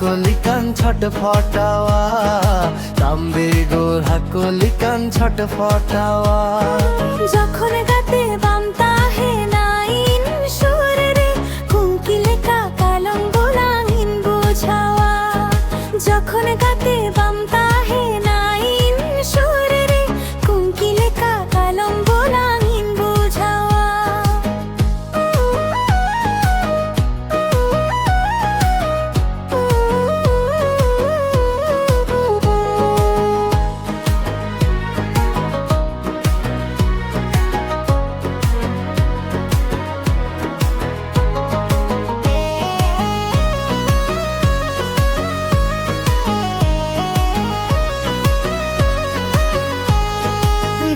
হাকলিকান ছটফটাওয়া, তাম্বে গোর হাকলিকান ছটফটাওয়া। যখন গাতে বামতা হে নাইন সুর রে, কুঙ্কিলে কা কালম বোলাঙিন বুঝাওয়া। যখন গাতে বামতা হে নাইন সুর রে, কুঙ্কিলে কা কালম বোলাঙিন বুঝাওয়া।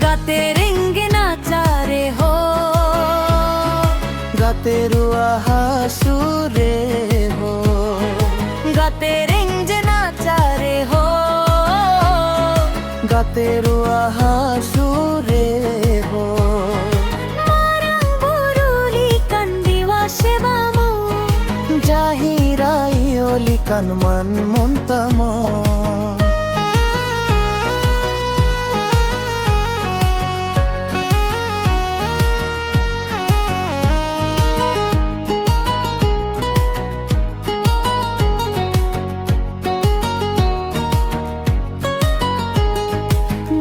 गाते रेंगे नाचा रे हो, गाते रुआ हासुरे हो, गाते रेंगे नाचा रे हो। गाते रुआ हासुरे हो। मारंग बुरुली कंदिवा शेवामो, जाहिराई ओलिकान मन मुंतमो।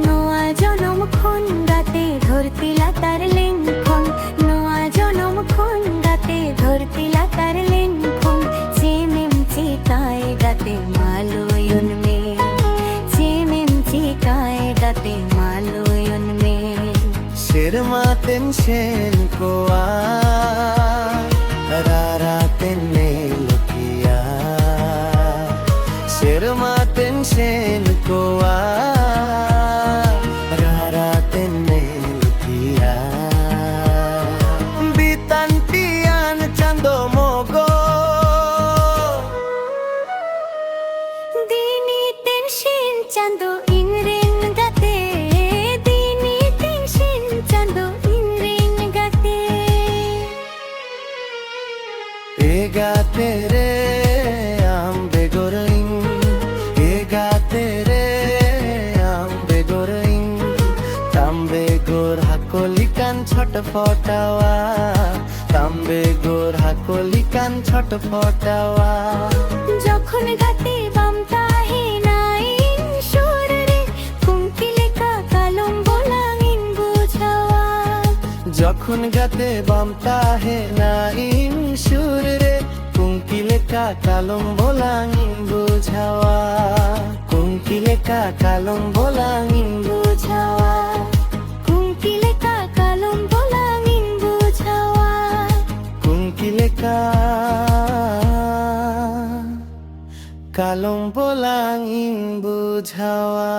নোয়া জনম খন গাতে ধরতিলা তার লেঙ্খন, নোয়া জনম খন গাতে ধরতিলা তার লেঙ্খন। চেমেম চিকায় গাতে মালয়ন মে, চেমেম চিকায় গাতে মালয়ন মে। Sirma tensen koa, rara tenne lukia. Sirma tensen koa, rara tenne lukia. Bitan pian chando mogo, দিনি তেনশিন চাঁদো ইংরেন গাতে, দিনি তেনশিন চাঁদো ইংরেন গাতে। ega tere ambe goring, ega tere ambe goring. Tambe gor hakolikan ছটফটাওয়া, Tambe গোর হাকলিকান ছটফটাওয়া। যখন গাতে বামতা হে নাইন সুর রে, কুঙ্কিলে কা কালম বোলাঙিন বুঝাওয়া। যখন গাতে বামতা হে নাইন সুর রে, কুঙ্কিলে কা কালম বোলাঙিন বুঝাওয়া। কুঙ্কিলে কা কালম বোলাঙিন বুঝাওয়া, কুঙ্কিলে কা কালম বোলাঙিন বুঝাওয়া। কুঙ্কিলে কা কালম বোলাঙিন বুঝাওয়া।